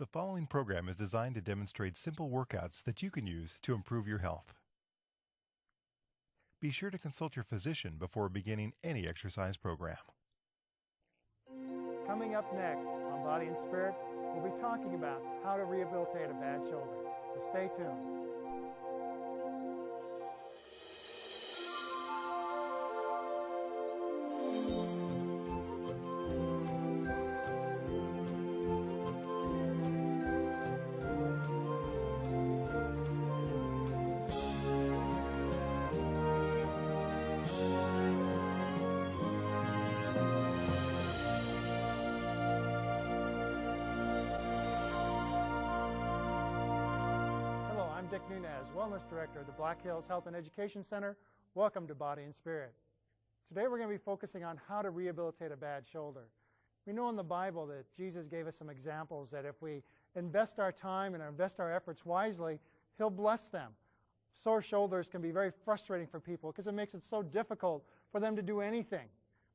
The following program is designed to demonstrate simple workouts that you can use to improve your health. Be sure to consult your physician before beginning any exercise program. Coming up next on Body and Spirit, we'll be talking about how to rehabilitate a bad shoulder. So stay tuned. Wellness Director of the Black Hills Health and Education Center. Welcome to Body and Spirit. Today we're going to be focusing on how to rehabilitate a bad shoulder. We know in the Bible that Jesus gave us some examples that if we invest our time and invest our efforts wisely, He'll bless them. Sore shoulders can be very frustrating for people because it makes it so difficult for them to do anything.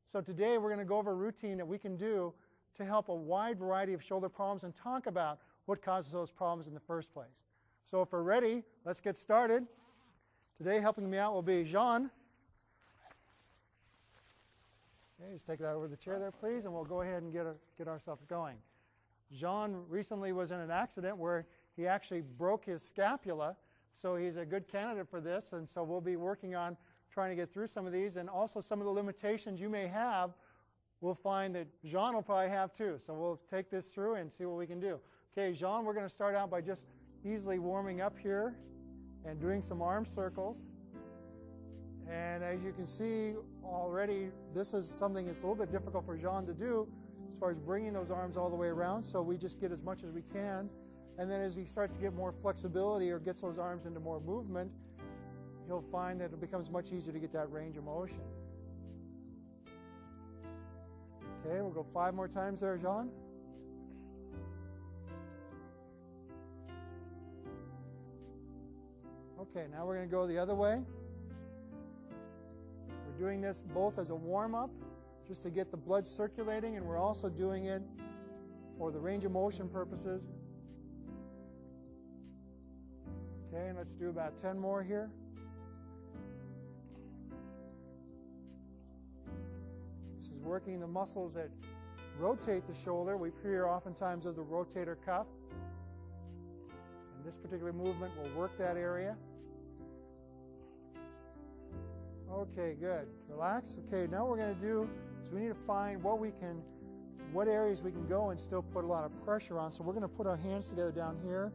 So today we're going to go over a routine that we can do to help a wide variety of shoulder problems and talk about what causes those problems in the first place. So if we're ready, let's get started. Today helping me out will be Jean. Okay, just take that over the chair there, please, and we'll go ahead and get ourselves going. Jean recently was in an accident where he actually broke his scapula, so he's a good candidate for this, and so we'll be working on trying to get through some of these, and also some of the limitations you may have, we'll find that Jean will probably have too. So we'll take this through and see what we can do. Okay, Jean, we're going to start out by just easily warming up here and doing some arm circles. And as you can see already, this is something that's a little bit difficult for Jean to do as far as bringing those arms all the way around, so we just get as much as we can. And then as he starts to get more flexibility or gets those arms into more movement, he'll find that it becomes much easier to get that range of motion. Okay, we'll go 5 more times there, Jean. Okay, now we're going to go the other way. We're doing this both as a warm-up, just to get the blood circulating, and we're also doing it for the range of motion purposes. Okay, and let's do about 10 more here. This is working the muscles that rotate the shoulder. We hear oftentimes of the rotator cuff. And this particular movement will work that area. Okay, good. Relax. Okay, now what we're going to do is we need to find what areas we can go and still put a lot of pressure on. So we're going to put our hands together down here,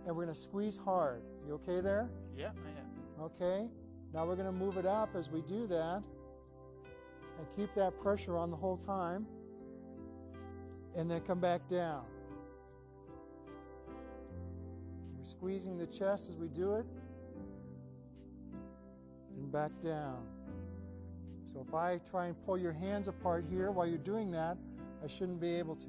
and we're going to squeeze hard. You okay there? Yeah, I am. Okay. Now we're going to move it up as we do that, and keep that pressure on the whole time, and then come back down. We're squeezing the chest as we do it, and back down. So if I try and pull your hands apart here while you're doing that, I shouldn't be able to.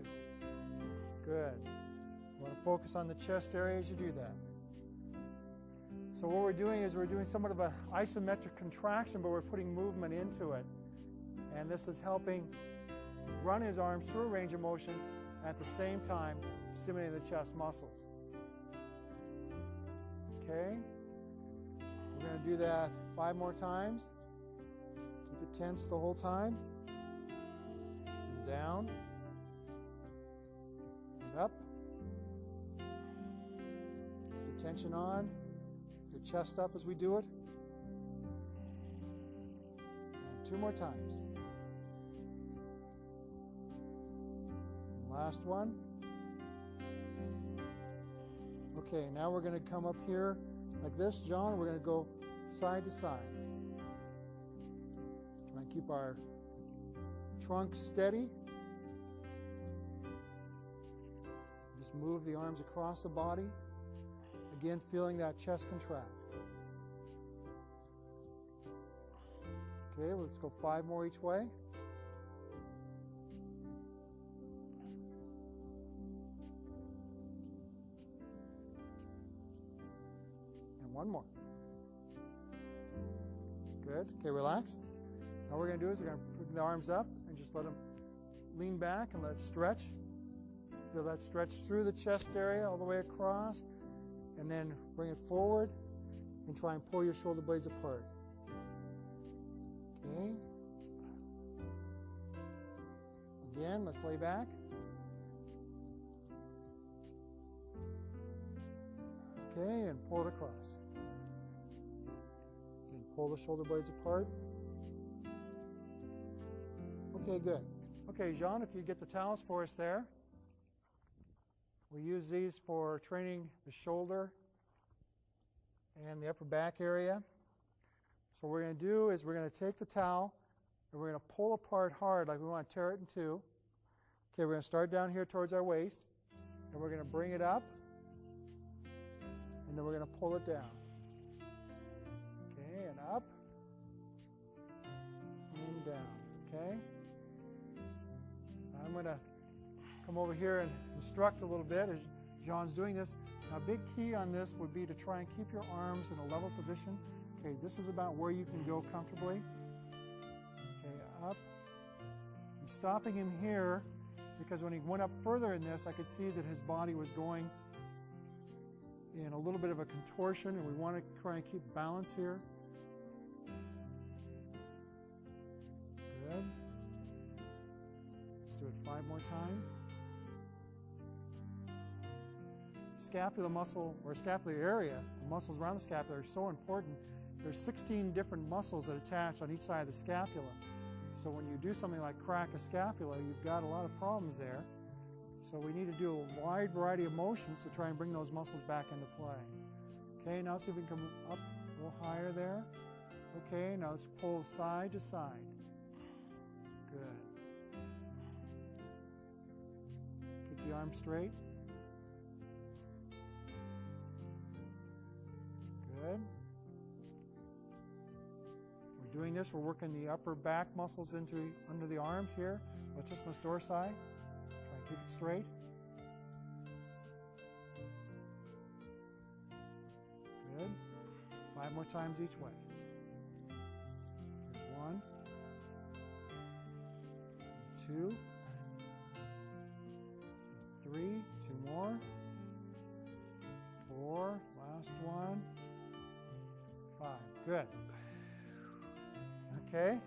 Good. You want to focus on the chest area as you do that. So what we're doing is we're doing somewhat of an isometric contraction, but we're putting movement into it. And this is helping run his arms through a range of motion, at the same time stimulating the chest muscles. Okay. We're going to do that 5 more times. Keep it tense the whole time. And down. And up. Keep the tension on. The chest up as we do it. And 2 more times. Last one. Okay, now we're going to come up here like this, John. We're going to go side to side. Try and keep our trunk steady. Just move the arms across the body. Again, feeling that chest contract. Okay, let's go 5 more each way. And 1 more. Good. Okay, relax. Now what we're going to do is we're going to put the arms up and just let them lean back and let it stretch. Feel that stretch through the chest area all the way across, and then bring it forward and try and pull your shoulder blades apart. Okay. Again, let's lay back. Okay, and pull it across. And pull the shoulder blades apart. Okay, good. Okay, Jean, if you get the towels for us there. We use these for training the shoulder and the upper back area. So what we're going to do is we're going to take the towel and we're going to pull apart hard like we want to tear it in two. Okay, we're going to start down here towards our waist, and we're going to bring it up, and then we're going to pull it down. Okay, and up, and down, okay? I'm going to come over here and instruct a little bit as John's doing this. Now, a big key on this would be to try and keep your arms in a level position. Okay, this is about where you can go comfortably. Okay, up. I'm stopping him here because when he went up further in this, I could see that his body was going in a little bit of a contortion, and we want to try and keep balance here. Good. Let's do it 5 more times. Scapular muscle, or scapular area, the muscles around the scapula are so important. There's 16 different muscles that attach on each side of the scapula. So when you do something like crack a scapula, you've got a lot of problems there. So we need to do a wide variety of motions to try and bring those muscles back into play. Okay, now see if we can come up a little higher there. Okay, now let's pull side to side. Good. Keep the arm straight. Good. We're doing this, we're working the upper back muscles under the arms here, latissimus dorsi. Try and keep it straight. Good. 5 more times each way. Here's 1, 2, 3, 2 more, 4, last one, 5. Good. Okay.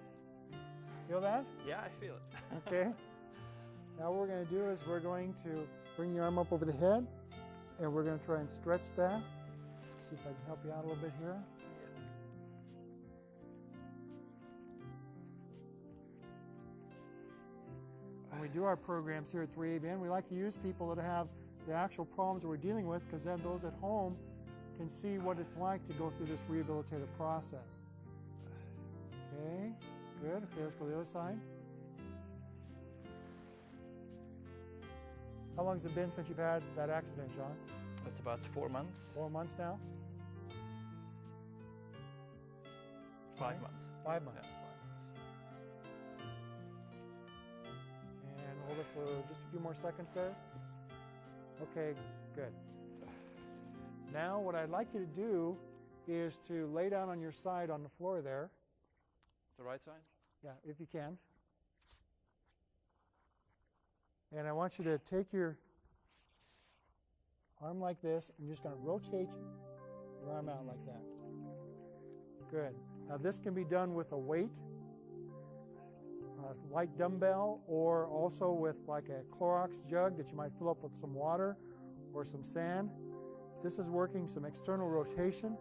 Feel that? Yeah, I feel it. Okay. Now what we're going to do is we're going to bring the arm up over the head, and we're going to try and stretch that. See if I can help you out a little bit here. When we do our programs here at 3ABN, we like to use people that have the actual problems that we're dealing with, because then those at home can see what it's like to go through this rehabilitative process. Okay, good. Okay, let's go to the other side. How long has it been since you've had that accident, John? It's about 4 months. 4 months now? 5 months. 5 months. Yeah, 5 months. And hold it for just a few more seconds there. Okay, good. Now what I'd like you to do is to lay down on your side on the floor there. The right side? Yeah, if you can. And I want you to take your arm like this, and you're just going to rotate your arm out like that. Good. Now this can be done with a weight, a light dumbbell, or also with like a Clorox jug that you might fill up with some water or some sand. If this is working, some external rotation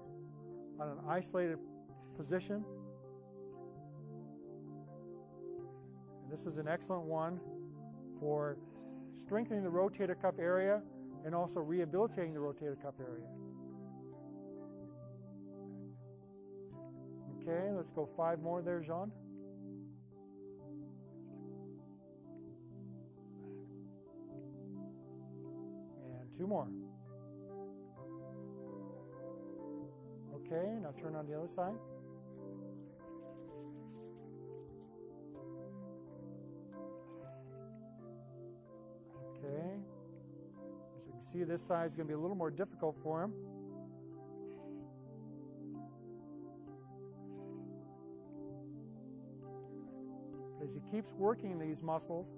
on an isolated position. And this is an excellent one for strengthening the rotator cuff area and also rehabilitating the rotator cuff area. Okay, let's go 5 more there, Jean. And 2 more. Okay, now turn on the other side. Okay, so you can see this side is going to be a little more difficult for him. As he keeps working these muscles,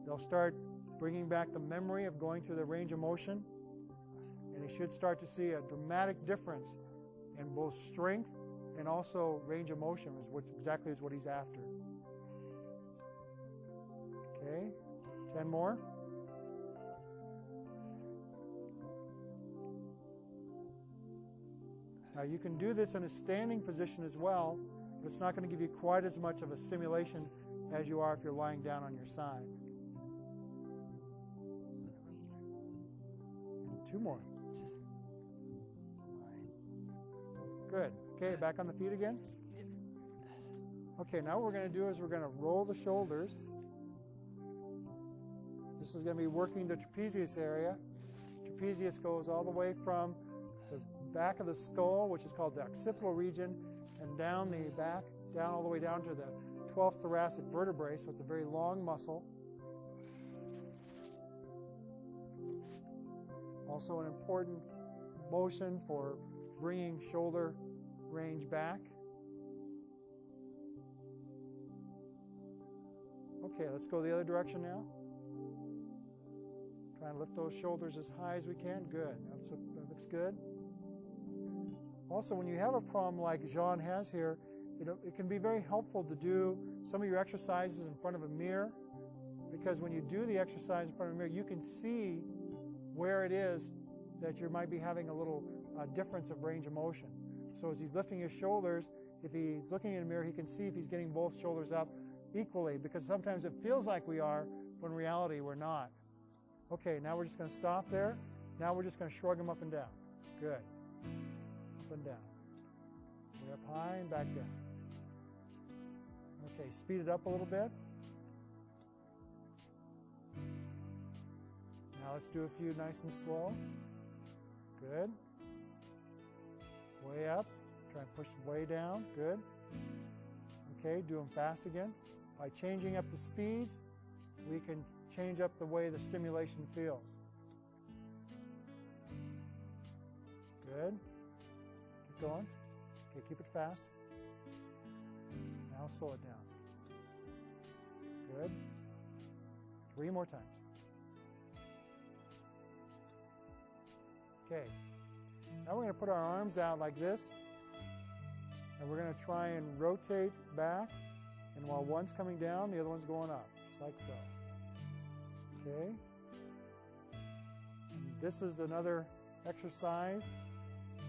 they'll start bringing back the memory of going through the range of motion, and he should start to see a dramatic difference in both strength and also range of motion, is exactly what he's after. Okay, 10 more. Now you can do this in a standing position as well, but it's not going to give you quite as much of a stimulation as you are if you're lying down on your side. And 2 more. Good. Okay, back on the feet again. Okay, now what we're going to do is we're going to roll the shoulders. This is going to be working the trapezius area. Trapezius goes all the way from the back of the skull, which is called the occipital region, and down the back, down all the way down to the 12th thoracic vertebrae, so it's a very long muscle. Also an important motion for bringing shoulder range back. Okay, let's go the other direction now. Try and lift those shoulders as high as we can. Good. That looks good. Also, when you have a problem like Jean has here, it can be very helpful to do some of your exercises in front of a mirror, because when you do the exercise in front of a mirror, you can see where it is that you might be having a little difference of range of motion. So as he's lifting his shoulders, if he's looking in a mirror, he can see if he's getting both shoulders up equally, because sometimes it feels like we are, but in reality we're not. Okay, now we're just going to stop there. Now we're just going to shrug them up and down. Good. Up and down. Way up high and back down. Okay, speed it up a little bit. Now let's do a few nice and slow. Good. Way up. Try and push way down. Good. Okay, do them fast again. By changing up the speeds, we can change up the way the stimulation feels. Good. Keep going. Okay, keep it fast. Now slow it down. Good. 3 more times. Okay. Now we're going to put our arms out like this, and we're going to try and rotate back, and while one's coming down, the other one's going up, just like so. Okay. And this is another exercise.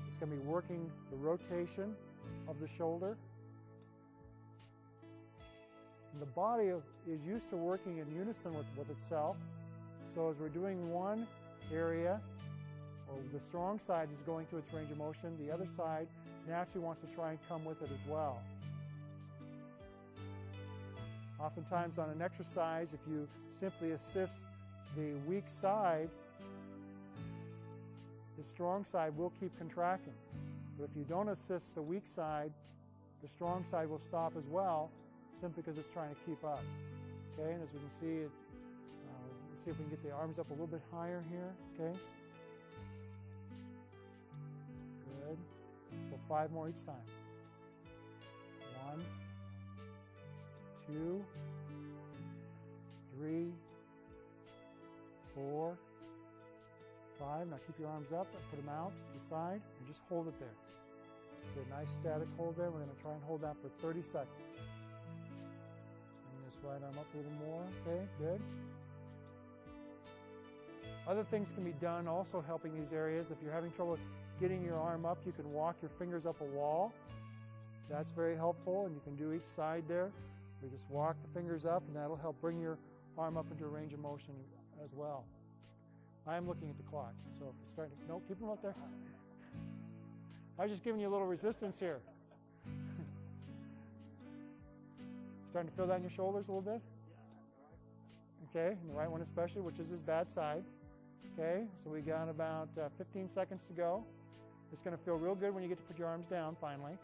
It's going to be working the rotation of the shoulder. And the body is used to working in unison with itself. So as we're doing one area, or the strong side is going through its range of motion, the other side naturally wants to try and come with it as well. Oftentimes on an exercise, if you simply assist the weak side, the strong side will keep contracting. But if you don't assist the weak side, the strong side will stop as well, simply because it's trying to keep up. Okay, and as we can see, let's see if we can get the arms up a little bit higher here. Okay. Good. Let's go 5 more each time. 1, 2, 3, 4, 5. Now keep your arms up, put them out to the side, and just hold it there. Just get a nice static hold there. We're going to try and hold that for 30 seconds. Bring this right arm up a little more. Okay, good. Other things can be done also helping these areas. If you're having trouble getting your arm up, you can walk your fingers up a wall. That's very helpful, and you can do each side there. You just walk the fingers up, and that'll help bring your arm up into a range of motion as well. I am looking at the clock, so if you're starting to, no, keep them up there. I was just giving you a little resistance here. Starting to feel that in your shoulders a little bit? Okay, and the right one especially, which is his bad side. Okay, so we got about 15 seconds to go. It's going to feel real good when you get to put your arms down finally.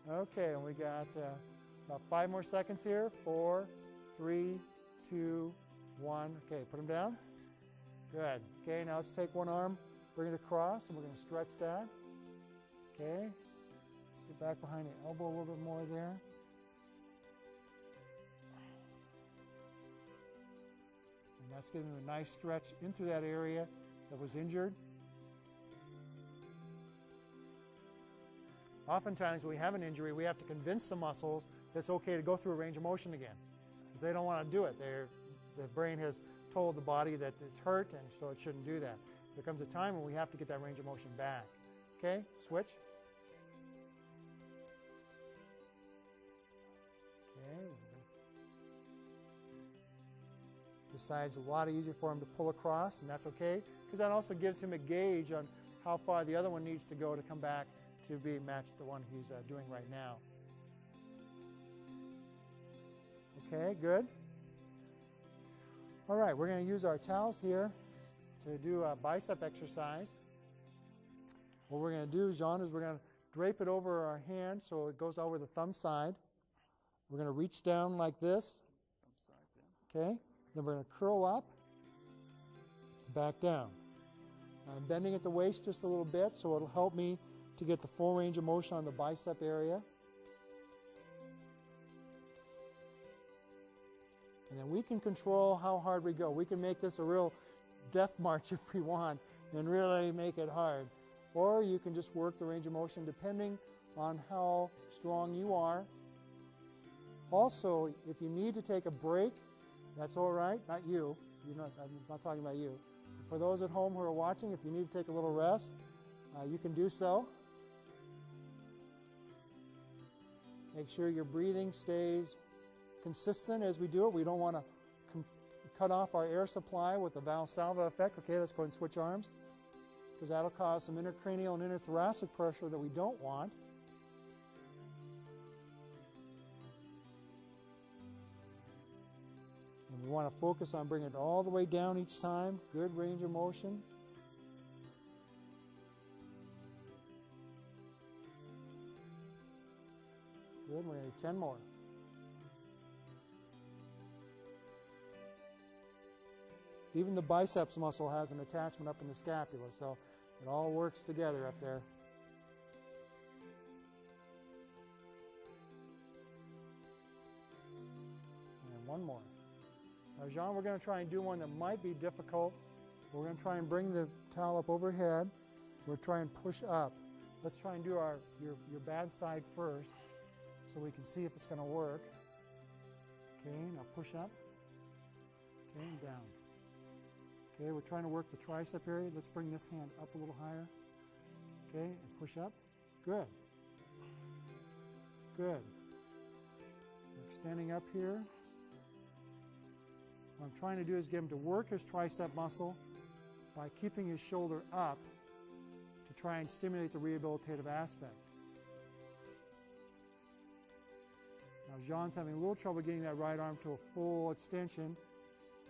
Okay, and we got about 5 more seconds here. 4, 3, 2, 1. Okay, put them down. Good. Okay, now let's take one arm, bring it across, and we're going to stretch that. Okay, let's get back behind the elbow a little bit more there. That's giving him a nice stretch into that area that was injured. Oftentimes when we have an injury, we have to convince the muscles that it's okay to go through a range of motion again, because they don't want to do it. The brain has told the body that it's hurt, and so it shouldn't do that. There comes a time when we have to get that range of motion back. Okay, switch. Okay. Decides a lot easier for him to pull across, and that's okay, because that also gives him a gauge on how far the other one needs to go to come back to be matched the one he's doing right now. Okay, good. All right, we're going to use our towels here to do a bicep exercise. What we're going to do, Jean, is we're going to drape it over our hand so it goes over the thumb side. We're going to reach down like this. Okay, then we're going to curl up, back down. I'm bending at the waist just a little bit, so it'll help me to get the full range of motion on the bicep area. And then we can control how hard we go. We can make this a real death march if we want and really make it hard. Or you can just work the range of motion depending on how strong you are. Also, if you need to take a break, that's all right. Not you. I'm not talking about you. For those at home who are watching, if you need to take a little rest, you can do so. Make sure your breathing stays consistent as we do it. We don't want to cut off our air supply with the Valsalva effect. Okay, let's go ahead and switch arms, because that'll cause some intracranial and interthoracic pressure that we don't want. And we want to focus on bringing it all the way down each time. Good range of motion. Good, we're going to do 10 more. Even the biceps muscle has an attachment up in the scapula, so it all works together up there. And one more. Now, Jean, we're going to try and do one that might be difficult. We're going to try and bring the towel up overhead. We'll try and push up. Let's try and do your bad side first, so we can see if it's going to work. Okay, now push up. Okay, and down. Okay, we're trying to work the tricep area. Let's bring this hand up a little higher. Okay, and push up. Good. Good. We're extending up here. What I'm trying to do is get him to work his tricep muscle by keeping his shoulder up to try and stimulate the rehabilitative aspect. Now, Jean's having a little trouble getting that right arm to a full extension,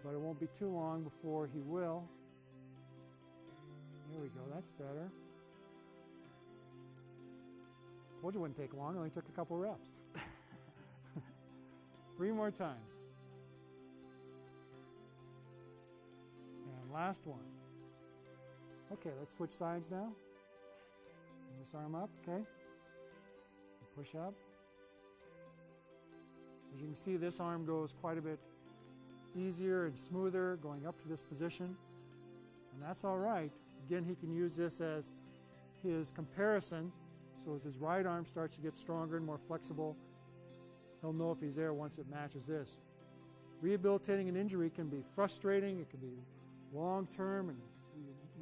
but it won't be too long before he will. There we go, that's better. Told you it wouldn't take long, it only took a couple reps. 3 more times. And last one. Okay, let's switch sides now. Bring this arm up, okay? Push up. As you can see, this arm goes quite a bit easier and smoother going up to this position, and that's all right. Again, he can use this as his comparison, so as his right arm starts to get stronger and more flexible, he'll know if he's there once it matches this. Rehabilitating an injury can be frustrating, it can be long-term, and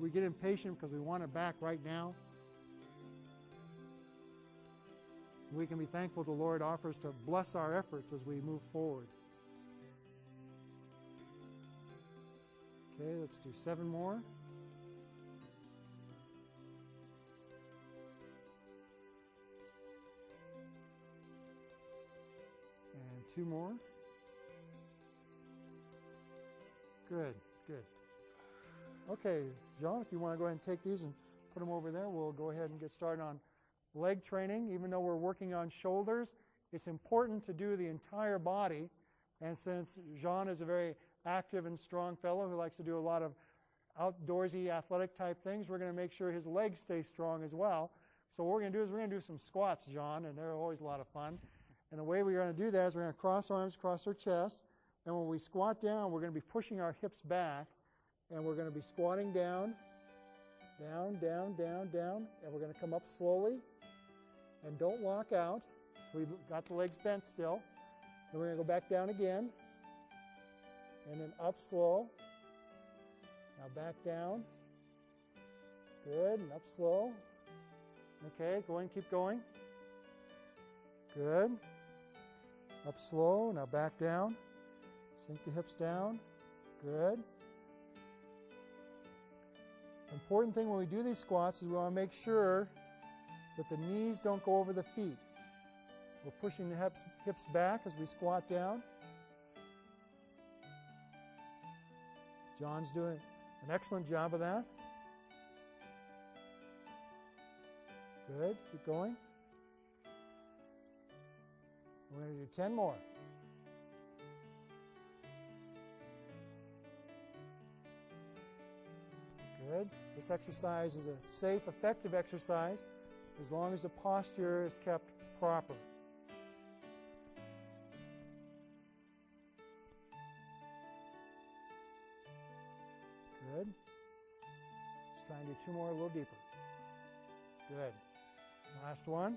we get impatient because we want it back right now. We can be thankful the Lord offers to bless our efforts as we move forward. Okay, let's do 7 more. And 2 more. Good, good. Okay, Jean, if you want to go ahead and take these and put them over there, we'll go ahead and get started on leg training. Even though we're working on shoulders, it's important to do the entire body. And since Jean is a very active and strong fellow who likes to do a lot of outdoorsy athletic type things, we're going to make sure his legs stay strong as well. So what we're going to do is we're going to do some squats, Jean, and they're always a lot of fun. And the way we're going to do that is we're going to cross arms across our chest. And when we squat down, we're going to be pushing our hips back, and we're going to be squatting down, down, down, down, down, and we're going to come up slowly, and don't lock out. So we've got the legs bent still. Then we're going to go back down again, and then up slow. Now back down. Good, and up slow. Okay, go in, keep going. Good. Up slow, now back down. Sink the hips down. Good. Important thing when we do these squats is we want to make sure that the knees don't go over the feet. We're pushing the hips back as we squat down. John's doing an excellent job of that. Good. Keep going. We're going to do 10 more. Good. This exercise is a safe, effective exercise as long as the posture is kept proper. Good. Let's try and do 2 more a little deeper. Good. Last one.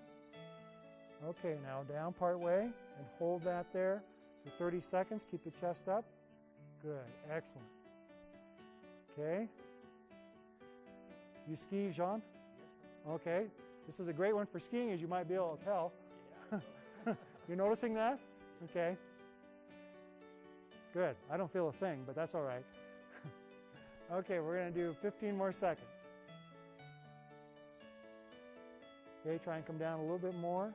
Okay, now down part way and hold that there for 30 seconds. Keep the chest up. Good. Excellent. Okay. You ski, Jean? Okay. This is a great one for skiing, as you might be able to tell. Yeah. You're noticing that? Okay. Good. I don't feel a thing, but that's all right. Okay, we're going to do 15 more seconds. Okay, try and come down a little bit more.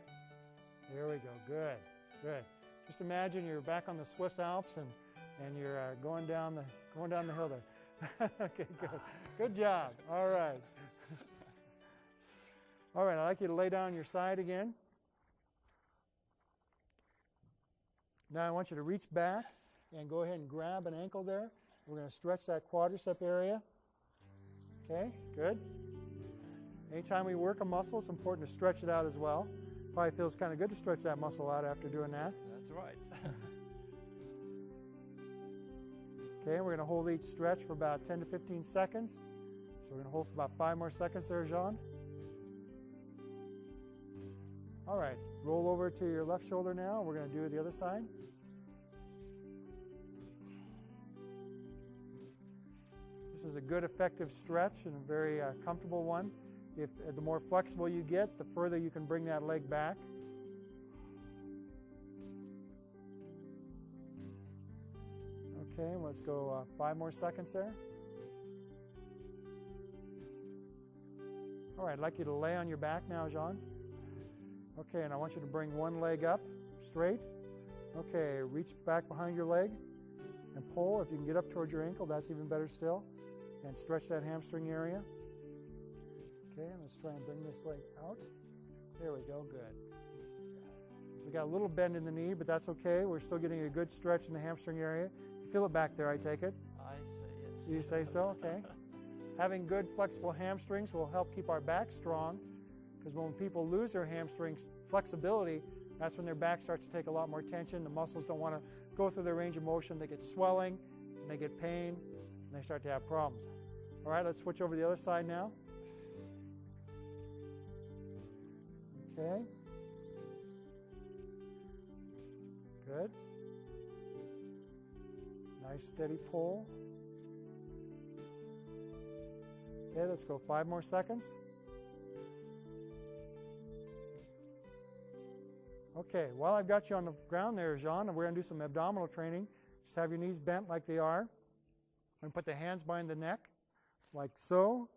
There we go. Good. Good. Just imagine you're back on the Swiss Alps and you're going down the hill there. Okay, good. Good job. All right. All right, I'd like you to lay down on your side again. Now I want you to reach back and go ahead and grab an ankle there. We're going to stretch that quadricep area. Okay, good. Anytime we work a muscle, it's important to stretch it out as well. Probably feels kind of good to stretch that muscle out after doing that. That's right. Okay, we're going to hold each stretch for about 10 to 15 seconds. So we're going to hold for about 5 more seconds there, Jean. All right, roll over to your left shoulder now. We're going to do the other side. This is a good, effective stretch and a very comfortable one. The more flexible you get, the further you can bring that leg back. Okay, let's go 5 more seconds there. All right, I'd like you to lay on your back now, Jean. Okay, and I want you to bring one leg up straight. Okay, reach back behind your leg and pull. If you can get up towards your ankle, that's even better still. And stretch that hamstring area. Okay, let's try and bring this leg out. There we go, good. We got a little bend in the knee, but that's okay. We're still getting a good stretch in the hamstring area. You feel it back there, I take it? I say yes. You say so? Okay. Having good flexible hamstrings will help keep our back strong, because when people lose their hamstring flexibility, that's when their back starts to take a lot more tension. The muscles don't want to go through their range of motion. They get swelling, and they get pain, and they start to have problems. All right, let's switch over to the other side now. Okay. Good. Nice steady pull. Okay, let's go 5 more seconds. Okay, while I've got you on the ground there, Jean, and we're going to do some abdominal training. Just have your knees bent like they are. And put the hands behind the neck, like so.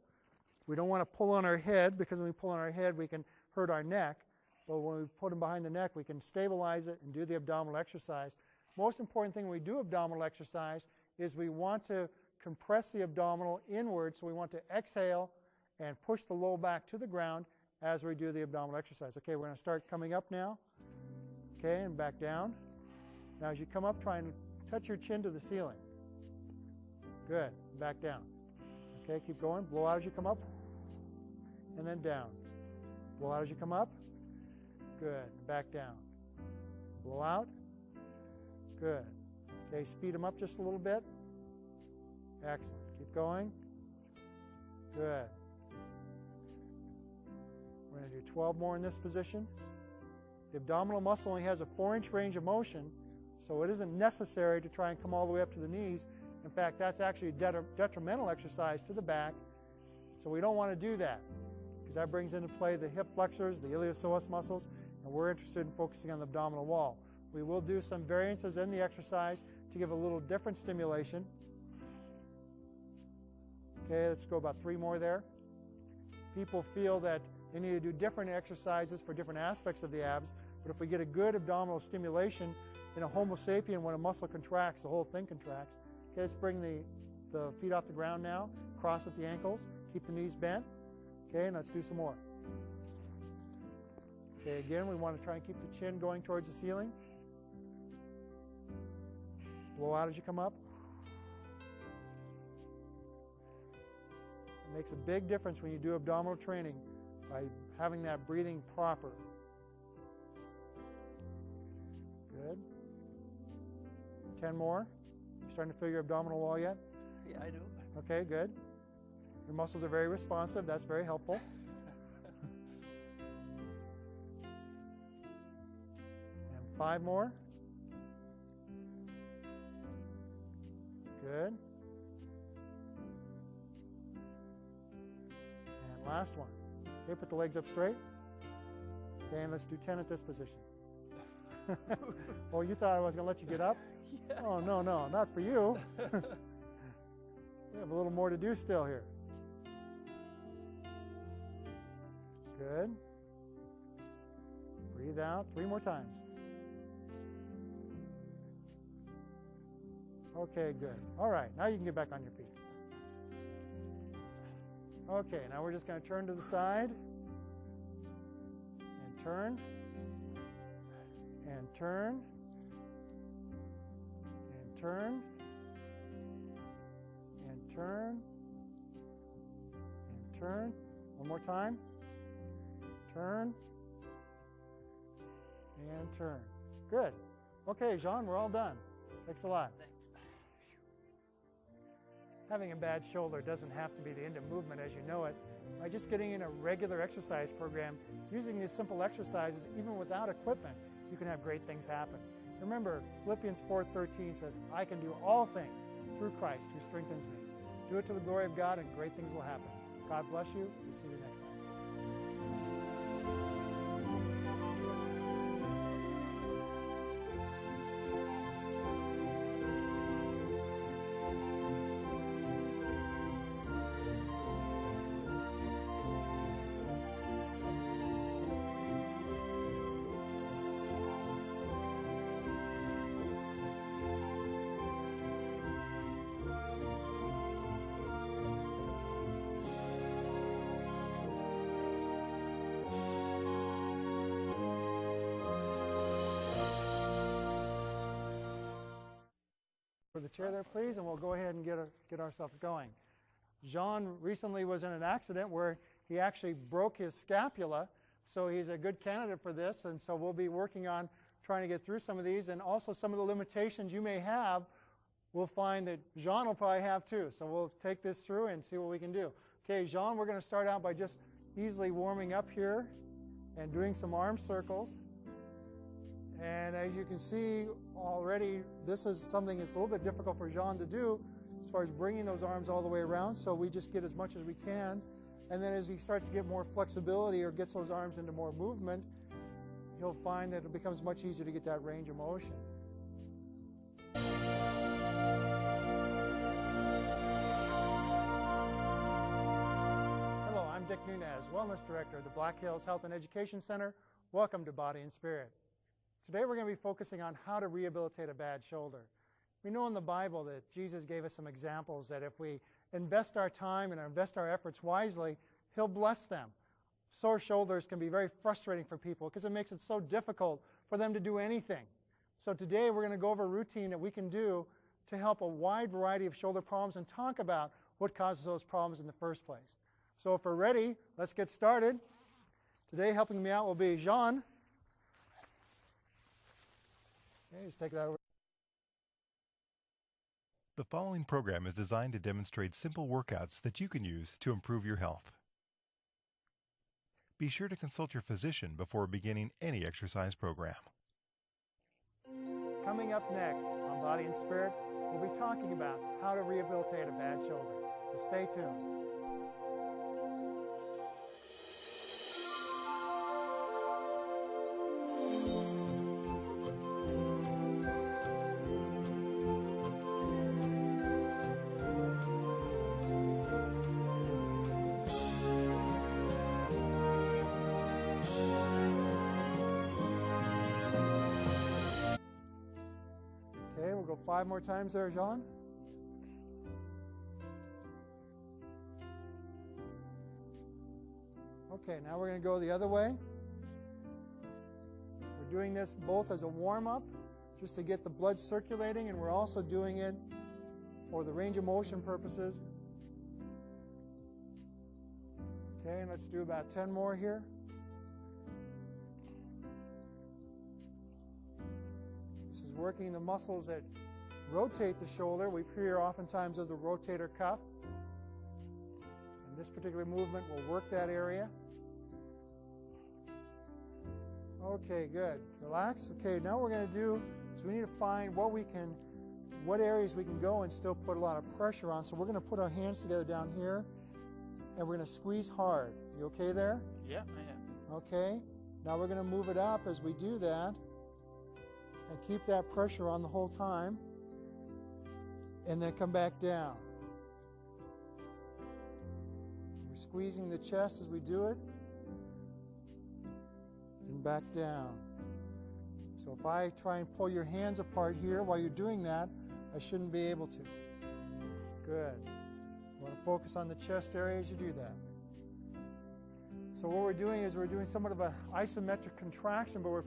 We don't want to pull on our head, because when we pull on our head, we can hurt our neck. But when we put them behind the neck, we can stabilize it and do the abdominal exercise. Most important thing when we do abdominal exercise is we want to compress the abdominal inward, so we want to exhale and push the low back to the ground as we do the abdominal exercise. Okay, we're going to start coming up now. Okay, and back down. Now as you come up, try and touch your chin to the ceiling. Good. Back down. Okay, keep going. Blow out as you come up. And then down. Blow out as you come up. Good. Back down. Blow out. Good. Okay, speed them up just a little bit. Excellent. Keep going. Good. We're going to do 12 more in this position. The abdominal muscle only has a 4-inch range of motion, so it isn't necessary to try and come all the way up to the knees. In fact, that's actually a detrimental exercise to the back, so we don't want to do that because that brings into play the hip flexors, the iliopsoas muscles, and we're interested in focusing on the abdominal wall. We will do some variances in the exercise to give a little different stimulation. Okay, let's go about 3 more there. People feel that they need to do different exercises for different aspects of the abs, but if we get a good abdominal stimulation in a Homo sapien, when a muscle contracts, the whole thing contracts. Okay, let's bring the feet off the ground now, cross at the ankles, keep the knees bent. Okay, and let's do some more. Okay, again, we want to try and keep the chin going towards the ceiling. Blow out as you come up. It makes a big difference when you do abdominal training by having that breathing proper. Good. 10 more. You starting to feel your abdominal wall yet? Yeah, I do. Okay, good. Your muscles are very responsive. That's very helpful. And 5 more. Good. And last one. Okay, put the legs up straight. Okay, and let's do 10 at this position. Well, you thought I was going to let you get up? Yeah. Oh, no, not for you. We have a little more to do still here. Good. Breathe out 3 more times. Okay, good. All right, now you can get back on your feet. Okay, now we're just going to turn to the side and turn and turn and turn and turn and turn. One more time. Turn and turn. Good. Okay, Jean, we're all done. Thanks a lot. Thanks. Having a bad shoulder doesn't have to be the end of movement as you know it. By just getting in a regular exercise program, using these simple exercises, even without equipment, you can have great things happen. Remember, Philippians 4:13 says, I can do all things through Christ who strengthens me. Do it to the glory of God and great things will happen. God bless you. We'll see you next time. For the chair there, please, and we'll go ahead and get ourselves going. Jean recently was in an accident where he actually broke his scapula, so he's a good candidate for this, and so we'll be working on trying to get through some of these, and also some of the limitations you may have, we'll find that Jean will probably have too, so we'll take this through and see what we can do. Okay, Jean, we're going to start out by just easily warming up here and doing some arm circles. And as you can see already, this is something that's a little bit difficult for Jean to do as far as bringing those arms all the way around, so we just get as much as we can. And then as he starts to get more flexibility or gets those arms into more movement, he'll find that it becomes much easier to get that range of motion. Hello, I'm Dick Nunez, Wellness Director of the Black Hills Health and Education Center. Welcome to Body and Spirit. Today we're going to be focusing on how to rehabilitate a bad shoulder. We know in the Bible that Jesus gave us some examples that if we invest our time and invest our efforts wisely, He'll bless them. Sore shoulders can be very frustrating for people because it makes it so difficult for them to do anything. So today we're going to go over a routine that we can do to help a wide variety of shoulder problems and talk about what causes those problems in the first place. So if we're ready, let's get started. Today helping me out will be Jean. Okay, just take that over. The following program is designed to demonstrate simple workouts that you can use to improve your health. Be sure to consult your physician before beginning any exercise program. Coming up next on Body and Spirit, we'll be talking about how to rehabilitate a bad shoulder. So stay tuned. Okay, we'll go 5 more times there, Jean. Okay, now we're going to go the other way. We're doing this both as a warm-up, just to get the blood circulating, and we're also doing it for the range of motion purposes. Okay, and let's do about 10 more here. This is working the muscles that rotate the shoulder. We hear oftentimes of the rotator cuff. And this particular movement will work that area. Okay, good. Relax. Okay, now what we're going to do is we need to find what areas we can go and still put a lot of pressure on. So we're going to put our hands together down here, and we're going to squeeze hard. You okay there? Yeah, I am. Okay. Now we're going to move it up as we do that, and keep that pressure on the whole time, and then come back down. We're squeezing the chest as we do it, and back down. So if I try and pull your hands apart here while you're doing that, I shouldn't be able to. Good. You want to focus on the chest area as you do that. So what we're doing is we're doing somewhat of an isometric contraction, but we're